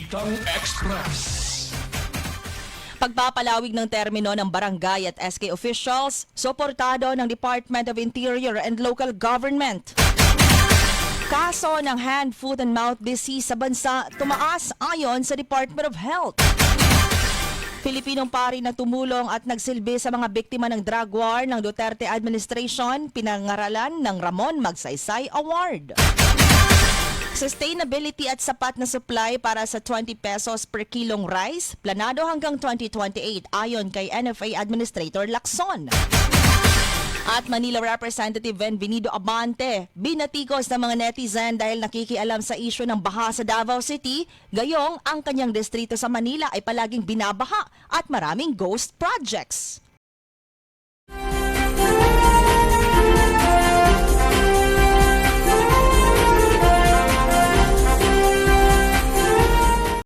Balitang Express. Pagpapalawig ng termino ng barangay at SK officials, suportado ng Department of Interior and Local Government. Kaso ng hand, foot and mouth disease sa bansa tumaas ayon sa Department of Health. Pilipinong pari na tumulong at nagsilbi sa mga biktima ng drug war ng Duterte administration, pinangaralan ng Ramon Magsaysay Award. Sustainability at sapat na supply para sa 20 pesos per kilong rice, planado hanggang 2028 ayon kay NFA Administrator Lacson. At Manila Representative Benvenido Abante, binatikos ng mga netizen dahil nakikialam sa isyu ng baha sa Davao City, gayong ang kanyang distrito sa Manila ay palaging binabaha at maraming ghost projects.